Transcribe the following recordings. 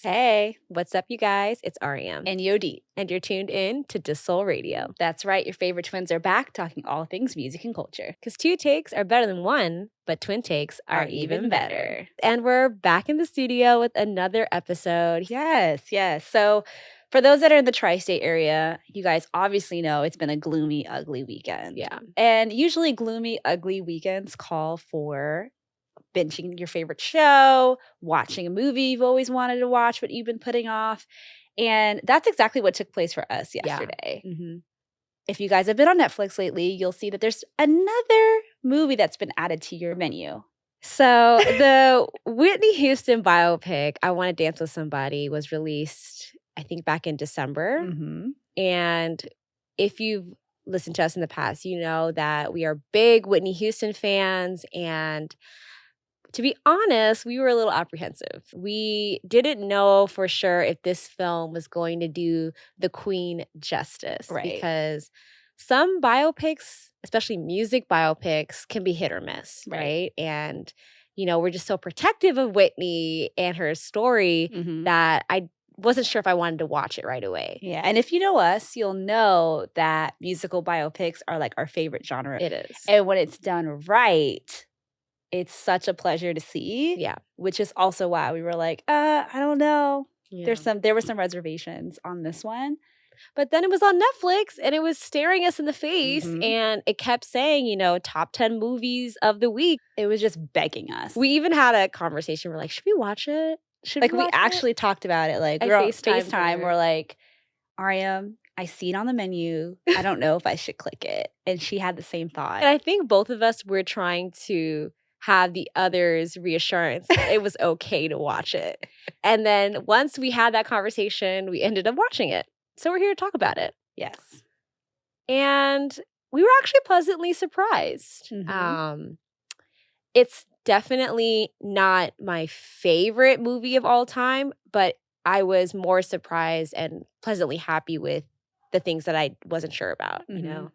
Hey, what's up, you guys? It's Ariam. And Yodit. And you're tuned in to deuxsol Radio. That's right, your favorite twins are back talking all things music and culture. Because two takes are better than one, but twin takes are even better. And we're back in the studio with another episode. Yes. So for those that are in the tri-state area, you guys obviously know it's been a gloomy, ugly weekend. Yeah. And usually gloomy, ugly weekends call for binging your favorite show, watching a movie you've always wanted to watch but you've been putting off. And that's exactly what took place for us yesterday. Yeah. Mm-hmm. If you guys have been on Netflix lately, you'll see that there's another movie that's been added to your menu. So the Whitney Houston biopic, I Want to Dance with Somebody, was released, I think, back in December. Mm-hmm. And if you've listened to us in the past, you know that we are big Whitney Houston fans. And to be honest, we were a little apprehensive. We didn't know for sure if this film was going to do the Queen justice. Right. Because some biopics, especially music biopics, can be hit or miss, right? And, you know, we're just so protective of Whitney and her story that I wasn't sure if I wanted to watch it right away. Yeah, and if you know us, you'll know that musical biopics are like our favorite genre. It is. And when it's done right, it's such a pleasure to see. Yeah. Which is also why we were like, I don't know. Yeah. There were some reservations on this one. But then it was on Netflix and it was staring us in the face and it kept saying, you know, top 10 movies of the week. It was just begging us. We even had a conversation. We're like, should we watch it? We actually talked about it. Like, we're on FaceTime. We're like, Ariam, I see it on the menu. I don't know if I should click it. And she had the same thought. And I think both of us were trying to have the other's reassurance that it was okay to watch it. And then once we had that conversation, we ended up watching it. So we're here to talk about it. Yes. And we were actually pleasantly surprised. It's definitely not my favorite movie of all time, but I was more surprised and pleasantly happy with the things that I wasn't sure about, you know?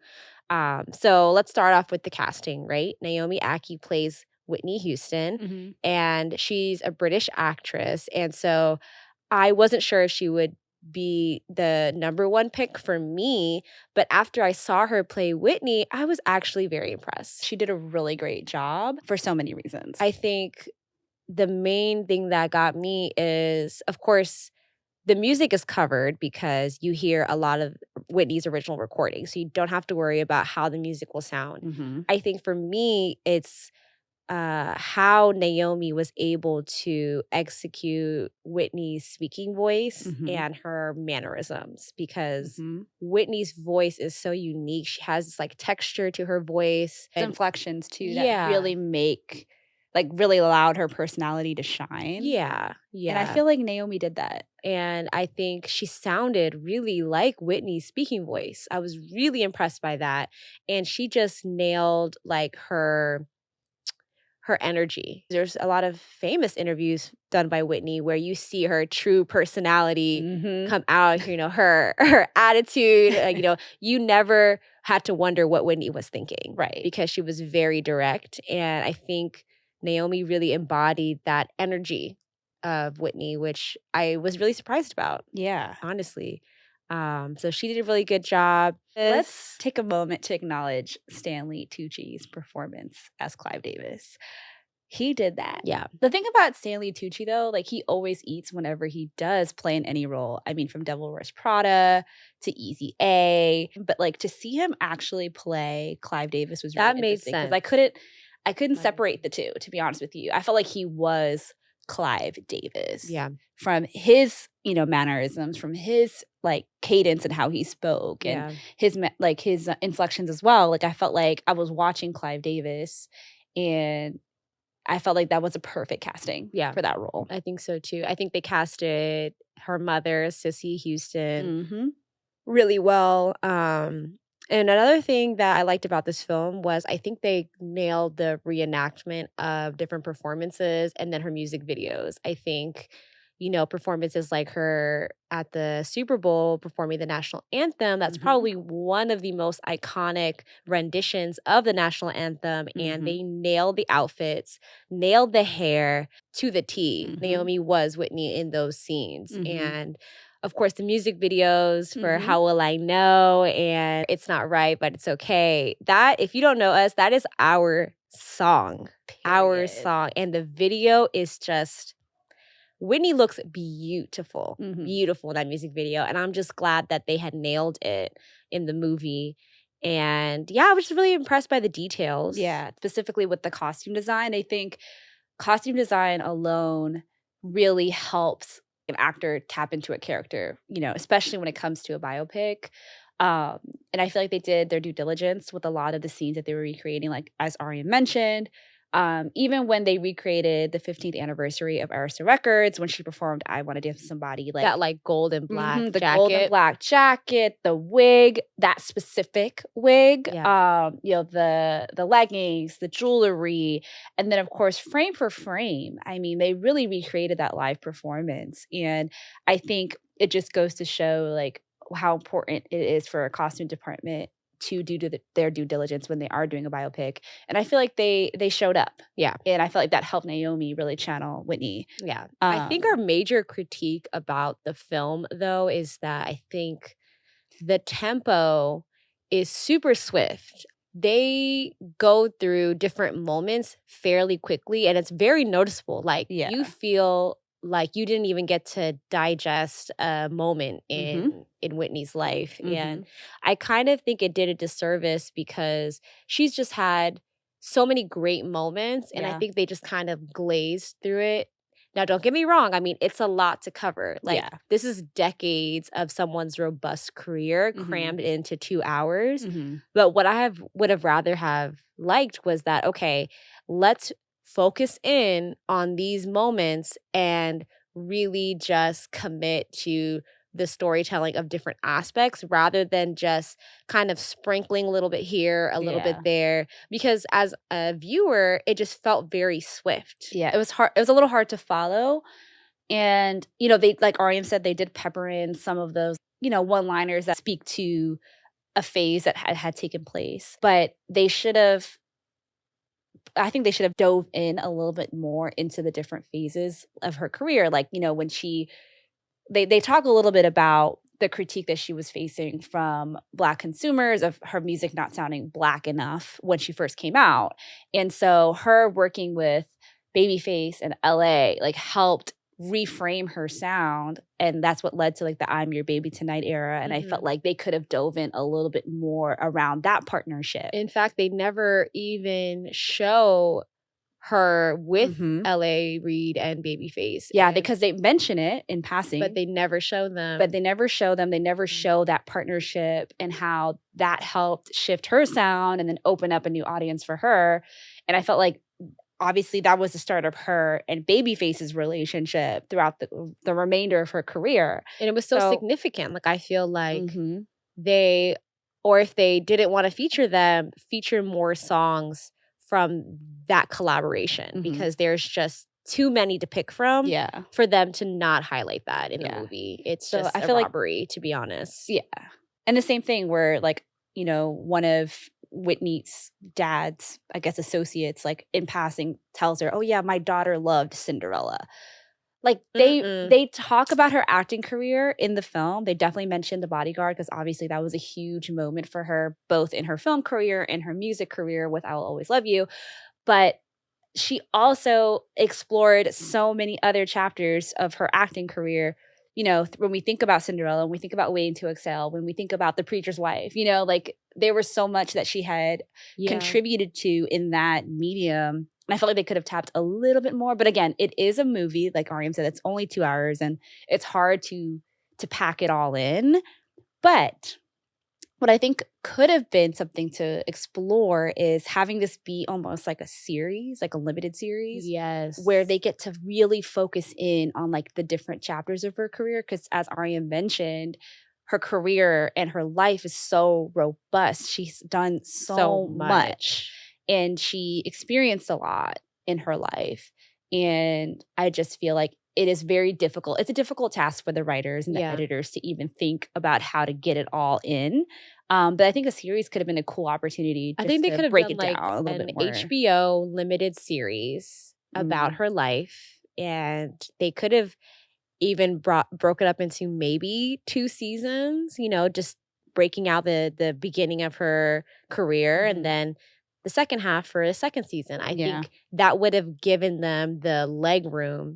So let's start off with the casting, right? Naomi Ackie plays Whitney Houston, and she's a British actress. And so I wasn't sure if she would be the number one pick for me, but after I saw her play Whitney, I was actually very impressed. She did a really great job for so many reasons. I think the main thing that got me is, of course, the music is covered because you hear a lot of Whitney's original recordings, so you don't have to worry about how the music will sound. I think for me, it's how Naomi was able to execute Whitney's speaking voice and her mannerisms, because Whitney's voice is so unique. She has this like texture to her voice. And inflections too that really really allowed her personality to shine. Yeah. And I feel like Naomi did that. And I think she sounded really like Whitney's speaking voice. I was really impressed by that. And she just nailed like her energy. There's a lot of famous interviews done by Whitney where you see her true personality come out, you know, her attitude, you know, you never had to wonder what Whitney was thinking. Right. Because she was very direct. And I think Naomi really embodied that energy of Whitney, which I was really surprised about. Yeah. Honestly. So she did a really good job. Let's take a moment to acknowledge Stanley Tucci's performance as Clive Davis. He did that. Yeah. The thing about Stanley Tucci, though, like he always eats whenever he does play in any role. I mean, from Devil Wears Prada to Easy A. But like to see him actually play Clive Davis was really that made sense. Because I couldn't separate the two, to be honest with you. I felt like he was Clive Davis. Yeah. From his, you know, mannerisms, from his like cadence and how he spoke and his inflections as well. Like I felt like I was watching Clive Davis and I felt like that was a perfect casting for that role. I think so too. I think they casted her mother, Sissy Houston, really well. And another thing that I liked about this film was I think they nailed the reenactment of different performances and then her music videos. I think, performances like her at the Super Bowl performing the national anthem. That's probably one of the most iconic renditions of the national anthem. And they nailed the outfits, nailed the hair to the T. Naomi was Whitney in those scenes. And of course, the music videos for How Will I Know and It's Not Right, But It's Okay. That, if you don't know us, that is our song. Our song. And the video is just... Whitney looks beautiful, beautiful in that music video. And I'm just glad that they had nailed it in the movie. And yeah, I was just really impressed by the details. Yeah, specifically with the costume design. I think costume design alone really helps an actor tap into a character, especially when it comes to a biopic. And I feel like they did their due diligence with a lot of the scenes that they were recreating, like as Ariam mentioned. Even when they recreated the 15th anniversary of Arista Records, when she performed "I Want to Dance with Somebody," like that gold and black the jacket. gold and black jacket, the wig, that specific wig, the leggings, the jewelry, and then of course frame for frame. I mean, they really recreated that live performance, and I think it just goes to show like how important it is for a costume department to do their due diligence when they are doing a biopic. And I feel like they showed up. Yeah. And I felt like that helped Naomi really channel Whitney. Yeah. I think our major critique about the film, though, is that I think the tempo is super swift. They go through different moments fairly quickly, and it's very noticeable. Like, you feel like you didn't even get to digest a moment in Whitney's life. And I kind of think it did a disservice because she's just had so many great moments, and I think they just kind of glazed through it. Now, don't get me wrong. I mean, it's a lot to cover. This is decades of someone's robust career crammed into 2 hours. But what I would have rather have liked was that, okay, let's focus in on these moments and really just commit to the storytelling of different aspects rather than just kind of sprinkling a little bit here, a little bit there. Because as a viewer, it just felt very swift. Yeah, it was hard. It was a little hard to follow. And, they, like Ariam said, they did pepper in some of those, one-liners that speak to a phase that had taken place. But I think they should have dove in a little bit more into the different phases of her career. Like, when they talk a little bit about the critique that she was facing from Black consumers of her music not sounding Black enough when she first came out. And so her working with Babyface and LA helped reframe her sound, and that's what led to the I'm Your Baby Tonight era. And I felt like they could have dove in a little bit more around that partnership. In fact, they never even show her with LA Reid and Babyface. Yeah, because they mention it in passing. But they never show them. They never show that partnership and how that helped shift her sound and then open up a new audience for her. And I felt like obviously that was the start of her and Babyface's relationship throughout the remainder of her career. And it was so significant. I feel like they, or if they didn't want to feature them, feature more songs from that collaboration because there's just too many to pick from for them to not highlight that in the movie. It's just a robbery, to be honest. Yeah. And the same thing where one of Whitney's dad's, I guess, associates, in passing tells her, oh yeah, my daughter loved Cinderella. They talk about her acting career in the film. They definitely mentioned The Bodyguard because obviously that was a huge moment for her, both in her film career and her music career with I Will Always Love You. But she also explored so many other chapters of her acting career. When we think about Cinderella, when we think about Waiting to Exhale, when we think about The Preacher's Wife, there was so much that she had contributed to in that medium. And I felt like they could have tapped a little bit more. But again, it is a movie. Like Ariam said, it's only 2 hours and it's hard to pack it all in. But what I think could have been something to explore is having this be almost like a series, like a limited series. Yes. Where they get to really focus in on the different chapters of her career. Because as Ariam mentioned, her career and her life is so robust. She's done so much. And she experienced a lot in her life. And I just feel like it is very difficult. It's a difficult task for the writers and the editors to even think about how to get it all in. But I think a series could have been a cool opportunity. I think they could have break done it down a little bit more. HBO limited series about her life, and they could have even broke it up into maybe 2 seasons, just breaking out the beginning of her career and then the second half for a second season. I think that would have given them the leg room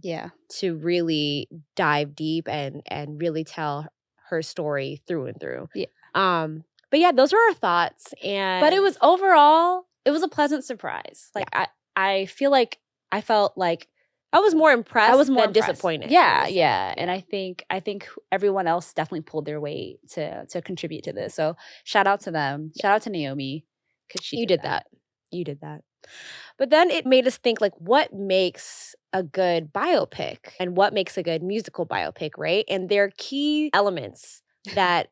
to really dive deep and really tell her story through and through. But yeah, those were our thoughts. But it was overall, it was a pleasant surprise. Like I feel like I felt like I was more impressed. I was more disappointed. Yeah. And I think everyone else definitely pulled their weight to contribute to this. So shout out to them. Shout out to Naomi, because You did that. But then it made us think, like, what makes a good biopic and what makes a good musical biopic, right? And there are key elements that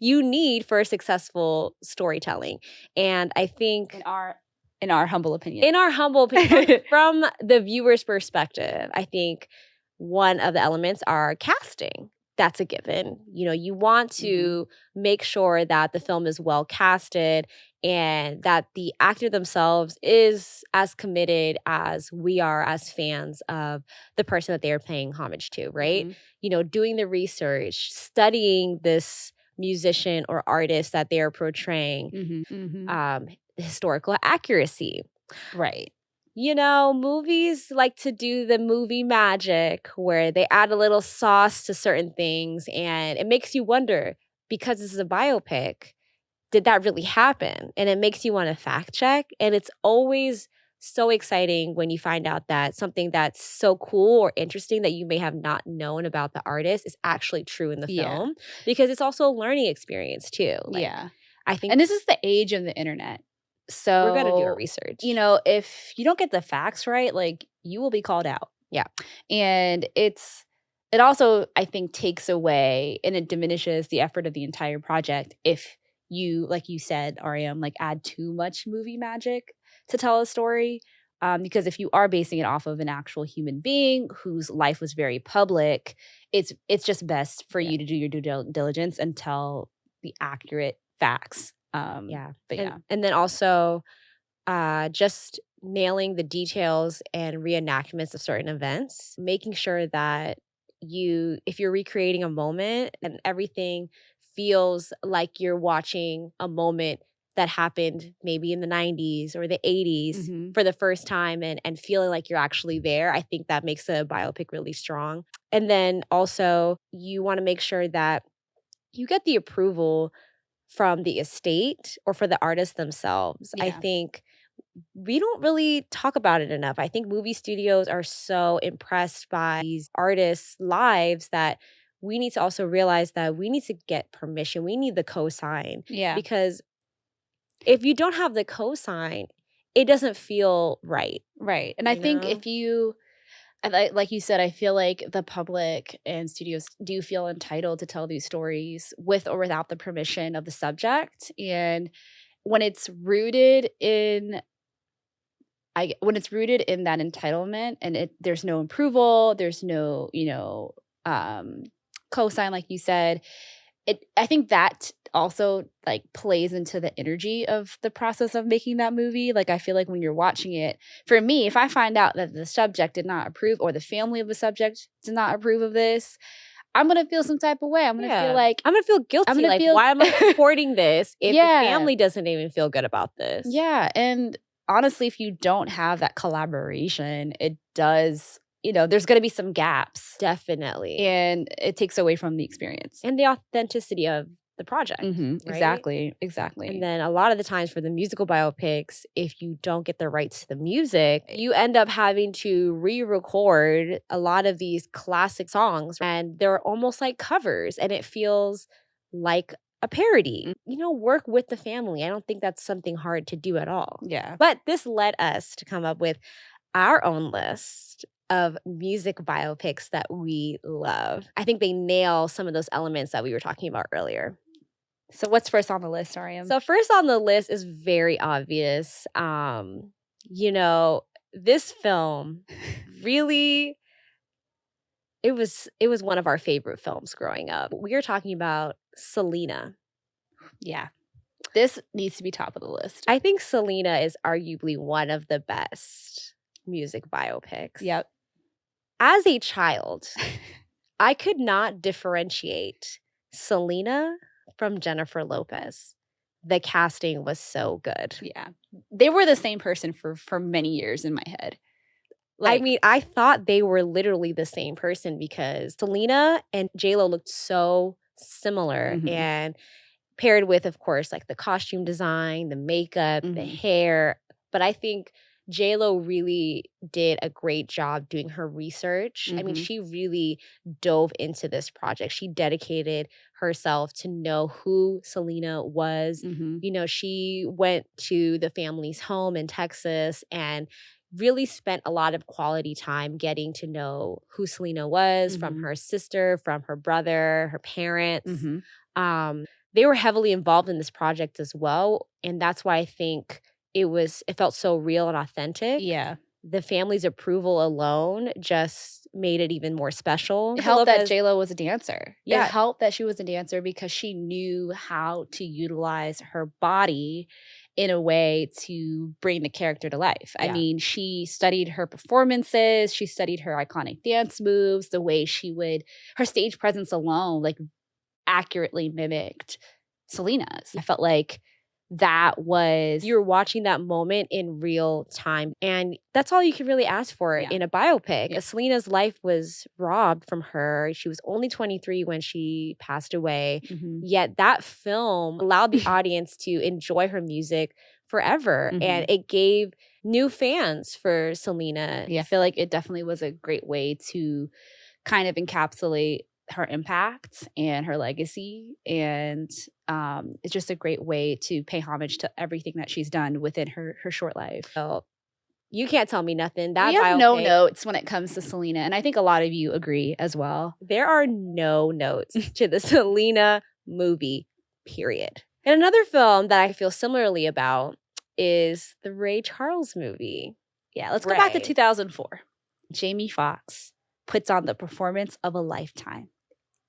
you need for successful storytelling. And I think in our humble opinion, from the viewer's perspective, I think one of the elements are casting. That's a given. You want to make sure that the film is well casted and that the actor themselves is as committed as we are as fans of the person that they are paying homage to, right? Doing the research, studying this musician or artist that they are portraying, historical accuracy. Right. Movies like to do the movie magic where they add a little sauce to certain things, and it makes you wonder, because this is a biopic, did that really happen? And it makes you want to fact check. And it's always so exciting when you find out that something that's so cool or interesting that you may have not known about the artist is actually true in the film, because it's also a learning experience too. I think, and this is the age of the internet. So we're going to do our research. If you don't get the facts right, like, you will be called out. Yeah. And it also, I think, takes away and it diminishes the effort of the entire project if you, like you said, Ariam, like, add too much movie magic to tell a story. Because if you are basing it off of an actual human being whose life was very public, it's just best for you to do your due diligence and tell the accurate facts. And then also just nailing the details and reenactments of certain events, making sure that if you're recreating a moment and everything feels like you're watching a moment that happened maybe in the 90s or the 80s for the first time and feeling like you're actually there, I think that makes a biopic really strong. And then also you want to make sure that you get the approval from the estate or for the artists themselves. I think we don't really talk about it enough. I think movie studios are so impressed by these artists' lives that we need to also realize that we need to get permission. We need the cosign. Because if you don't have the cosign, it doesn't feel right. Right. And I think if you, like you said, I feel like the public and studios do feel entitled to tell these stories with or without the permission of the subject. And when it's rooted in that entitlement and there's no approval, there's no, cosign, like you said, I think that also, like, plays into the energy of the process of making that movie. Like, I feel like when you're watching it, for me, if I find out that the subject did not approve or the family of the subject did not approve of this, I'm going to feel some type of way. I'm going to feel like... I'm going to feel guilty. Why am I supporting this if the family doesn't even feel good about this? Yeah. And honestly, if you don't have that collaboration, it does... there's going to be some gaps. Definitely. And it takes away from the experience. And the authenticity of the project. Right? Exactly. And then a lot of the times for the musical biopics, if you don't get the rights to the music, you end up having to re-record a lot of these classic songs. And they're almost like covers. And it feels like a parody. Work with the family. I don't think that's something hard to do at all. Yeah. But this led us to come up with our own list of music biopics that we love. I think they nail some of those elements that we were talking about earlier. So what's first on the list, Ariam? So first on the list is very obvious. This film really It was one of our favorite films growing up. We are talking about Selena. Yeah. This needs to be top of the list. I think Selena is arguably one of the best music biopics. Yep. As a child, I could not differentiate Selena from Jennifer Lopez. The casting was so good. Yeah. They were the same person for many years in my head. I mean, I thought they were literally the same person because Selena and J-Lo looked so similar, and paired with, of course, like the costume design, the makeup, the hair. But I think J-Lo really did a great job doing her research. I mean, she really dove into this project. She dedicated herself to know who Selena was. You know, she went to the family's home in Texas and really spent a lot of quality time getting to know who Selena was from her sister, from her brother, her parents. They were heavily involved in this project as well. And that's why I think it felt so real and authentic. Yeah. The family's approval alone just made it even more special. It helped that J-Lo was a dancer. Yeah. It helped that she was a dancer because she knew how to utilize her body in a way to bring the character to life. Yeah. I mean, she studied her performances. She studied her iconic dance moves, the way her stage presence alone, like, accurately mimicked Selena's. I felt like you were watching that moment in real time, and that's all you could really ask for in a biopic. Yeah. Selena's life was robbed from her. She was only 23 when she passed away, yet that film allowed the audience to enjoy her music forever, and it gave new fans for Selena. Yeah, I feel like it definitely was a great way to kind of encapsulate her impact and her legacy, and it's just a great way to pay homage to everything that she's done within her short life. So you can't tell me nothing. We have no notes when it comes to Selena, and I think a lot of you agree as well. There are no notes to the Selena movie, period. And another film that I feel similarly about is the Ray Charles movie. Yeah, let's go back to 2004. Jamie Foxx puts on the performance of a lifetime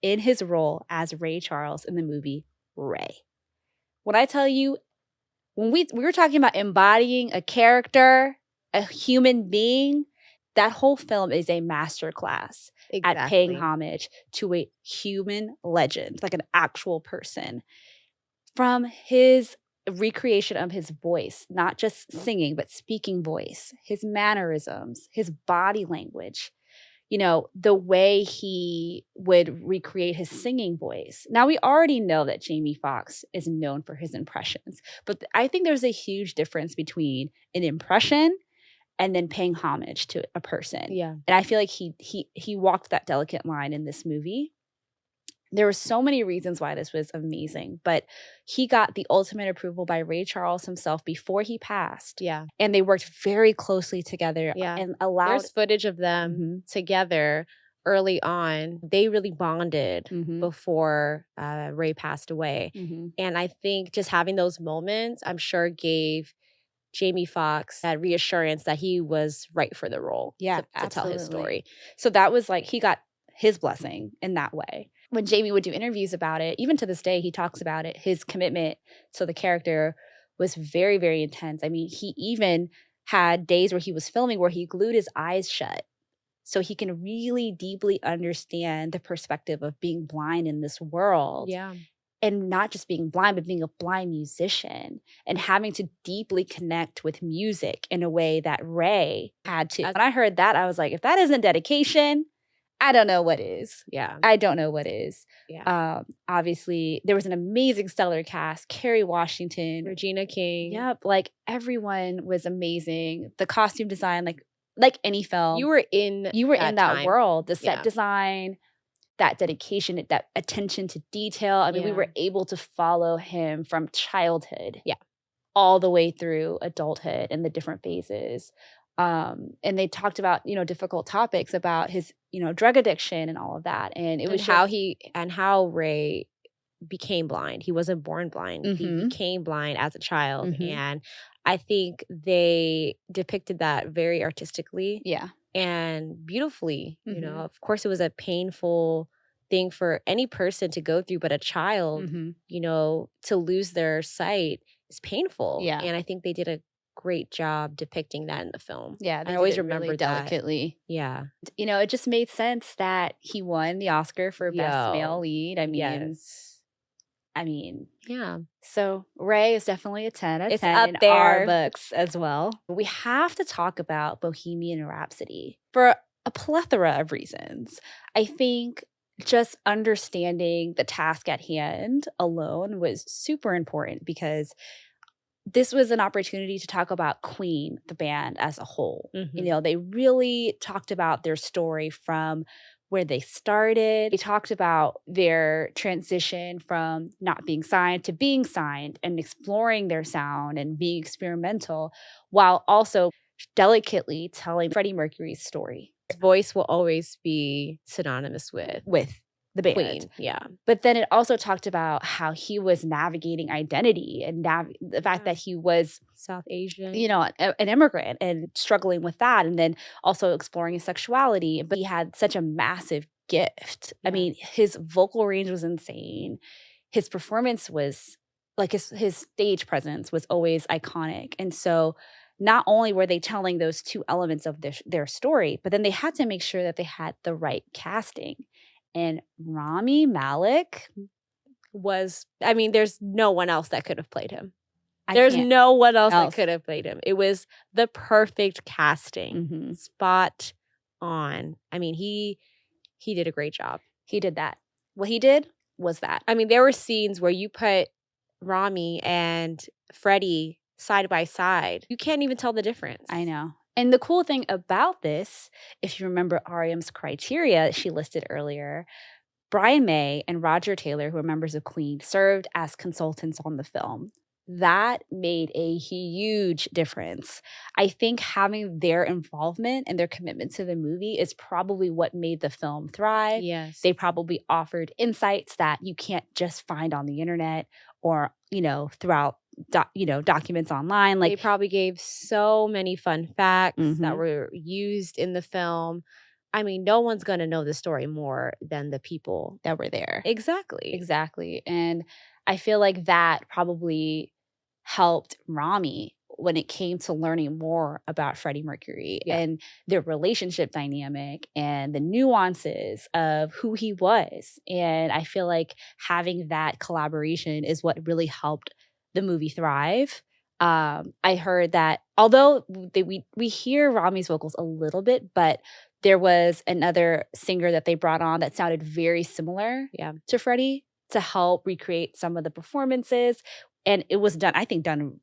in his role as Ray Charles in the movie Ray. When I tell you, when we were talking about embodying a character, a human being, that whole film is a masterclass at paying homage to a human legend, like an actual person. From his recreation of his voice, not just singing, but speaking voice, his mannerisms, his body language, you know, the way he would recreate his singing voice. Now, we already know that Jamie Foxx is known for his impressions, but I think there's a huge difference between an impression and then paying homage to a person. Yeah. And I feel like he walked that delicate line in this movie. There were so many reasons why this was amazing, but he got the ultimate approval by Ray Charles himself before he passed. Yeah. And they worked very closely together and allowed... There's footage of them together early on. They really bonded before Ray passed away. And I think just having those moments, I'm sure gave Jamie Foxx that reassurance that he was right for the role to tell his story. So that was like, he got his blessing in that way. When Jamie would do interviews about it, even to this day, he talks about it. His commitment to the character was very, very intense. I mean, he even had days where he was filming where he glued his eyes shut so he can really deeply understand the perspective of being blind in this world. Yeah. And not just being blind, but being a blind musician and having to deeply connect with music in a way that Ray had to. When I heard that, I was like, if that isn't dedication, I don't know what is. Yeah. I don't know what is. Yeah. Obviously, there was an amazing stellar cast. Kerry Washington. Regina King. Yep. Like, everyone was amazing. The costume design, like any film. You were in that world. The set design, that dedication, that attention to detail. I mean, we were able to follow him from childhood all the way through adulthood and the different phases. And they talked about, difficult topics about his, drug addiction and all of that. And it was how Ray became blind. He wasn't born blind. He became blind as a child. And I think they depicted that very artistically. Yeah. and beautifully. You know, of course, it was a painful thing for any person to go through, but a child, you know, to lose their sight is painful. Yeah. And I think they did a great job depicting that in the film. Yeah, I always remember really that. delicately. Yeah. You know, it just made sense that he won the Oscar for Best Male Yo, Lead. I mean, yeah. So Ray is definitely a 10 out of It's 10 up in our there. books as well. We have to talk about Bohemian Rhapsody for a plethora of reasons. I think just understanding the task at hand alone was super important because this was an opportunity to talk about Queen, the band as a whole. You know, they really talked about their story from where they started. They talked about their transition from not being signed to being signed and exploring their sound and being experimental while also delicately telling Freddie Mercury's story. His voice will always be synonymous with the band. Queen. Yeah. But then it also talked about how he was navigating identity and the fact that he was South Asian, you know, an immigrant and struggling with that. And then also exploring his sexuality. But he had such a massive gift. I mean, his vocal range was insane. His performance was like his stage presence was always iconic. And so not only were they telling those two elements of their story, but then they had to make sure that they had the right casting. And Rami Malek was, I mean, there's no one else that could have played him. There's no one else that could have played him. It was the perfect casting. Spot on. I mean, he did a great job. He did that. What he did was that. I mean, there were scenes where you put Rami and Freddie side by side. You can't even tell the difference. I know. And the cool thing about this, if you remember Ariam's criteria she listed earlier, Brian May and Roger Taylor, who are members of Queen, served as consultants on the film. That made a huge difference. I think having their involvement and their commitment to the movie is probably what made the film thrive. Yes. They probably offered insights that you can't just find on the internet or, you know, throughout documents online. Like they probably gave so many fun facts that were used in the film. I mean, no one's going to know the story more than the people that were there. Exactly. And I feel like that probably helped Rami when it came to learning more about Freddie Mercury and their relationship dynamic and the nuances of who he was. And I feel like having that collaboration is what really helped the movie thrive. I heard that although we hear Rami's vocals a little bit, but there was another singer that they brought on that sounded very similar to Freddie to help recreate some of the performances. And it was done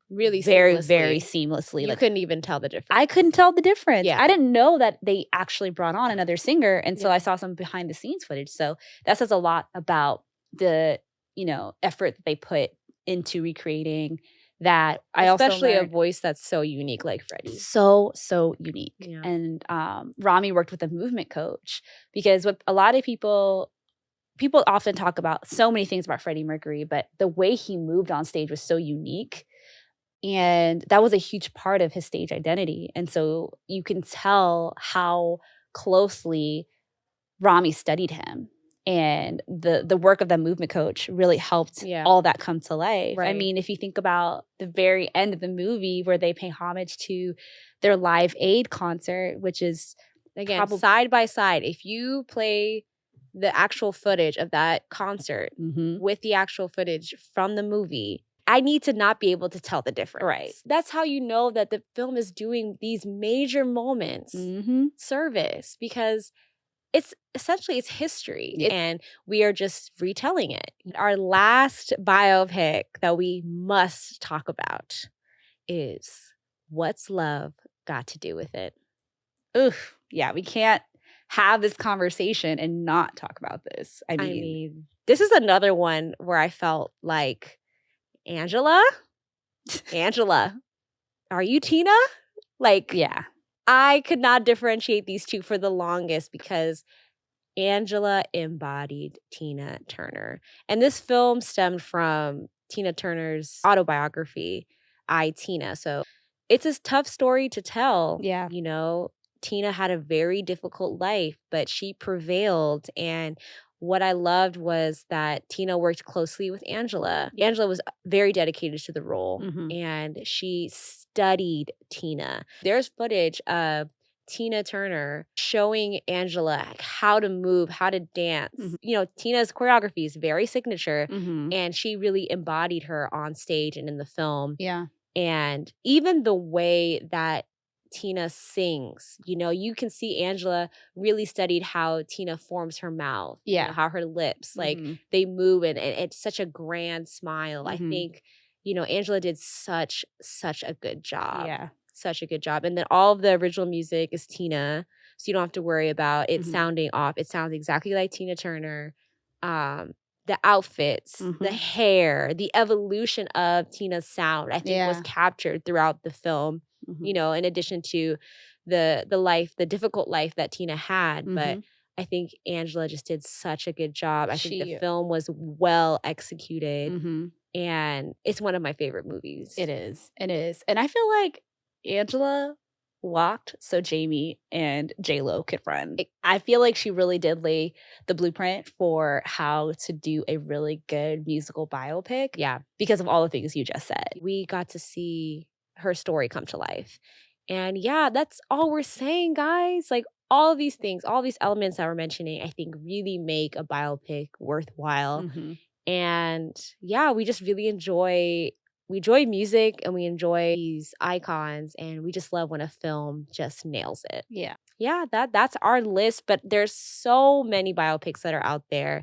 really very, very seamlessly. You couldn't even tell the difference. I couldn't tell the difference. Yeah. I didn't know that they actually brought on another singer until I saw some behind the scenes footage. So that says a lot about the, effort that they put into recreating that. Especially a voice that's so unique like Freddie. So unique. Yeah. And Rami worked with a movement coach because with a lot of people often talk about so many things about Freddie Mercury, but the way he moved on stage was so unique. And that was a huge part of his stage identity. And so you can tell how closely Rami studied him. And the work of the movement coach really helped all that come to life. Right. I mean, if you think about the very end of the movie where they pay homage to their Live Aid concert, which is again side by side. If you play the actual footage of that concert with the actual footage from the movie, I need to not be able to tell the difference. Right. That's how you know that the film is doing these major moments service, because it's essentially it's history and we are just retelling it. Our last biopic that we must talk about is What's Love Got to Do with It? Oof. Yeah, we can't have this conversation and not talk about this. I mean, this is another one where I felt like, Angela, are you Tina? Like, yeah. I could not differentiate these two for the longest because Angela embodied Tina Turner. And this film stemmed from Tina Turner's autobiography, I, Tina. So it's a tough story to tell. Yeah. Tina had a very difficult life, but she prevailed. And what I loved was that Tina worked closely with Angela. Angela was very dedicated to the role, and she studied Tina. There's footage of Tina Turner showing Angela how to move, how to dance. You know, Tina's choreography is very signature, and she really embodied her on stage and in the film. Yeah. And even the way that Tina sings, you know, you can see Angela really studied how Tina forms her mouth, you know, how her lips, like they move, and it's such a grand smile. I think, you know, Angela did such a good job. Yeah. Such a good job. And then all of the original music is Tina, so you don't have to worry about it sounding off. It sounds exactly like Tina Turner. The outfits, the hair, the evolution of Tina's sound, I think was captured throughout the film, you know, in addition to the life, the difficult life that Tina had. But I think Angela just did such a good job. I think the film was well executed, and it's one of my favorite movies. It is. It is. And I feel like Angela walked so Jamie and J-Lo could run. I feel like she really did lay the blueprint for how to do a really good musical biopic. Yeah. Because of all the things you just said. We got to see her story come to life. And yeah, that's all we're saying, guys. Like, all of these things, all these elements that we're mentioning, I think really make a biopic worthwhile. And yeah, we just really enjoy music, and we enjoy these icons, and we just love when a film just nails it. Yeah, that's our list, but there's so many biopics that are out there,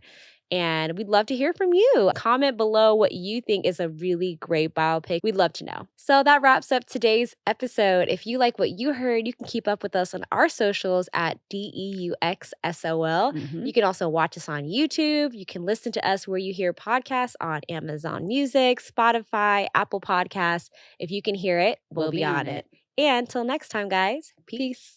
and we'd love to hear from you. Comment below what you think is a really great biopic. We'd love to know. So that wraps up today's episode. If you like what you heard, you can keep up with us on our socials at DEUXSOL. You can also watch us on YouTube. You can listen to us where you hear podcasts on Amazon Music, Spotify, Apple Podcasts. If you can hear it, we'll be on it. And till next time, guys, peace.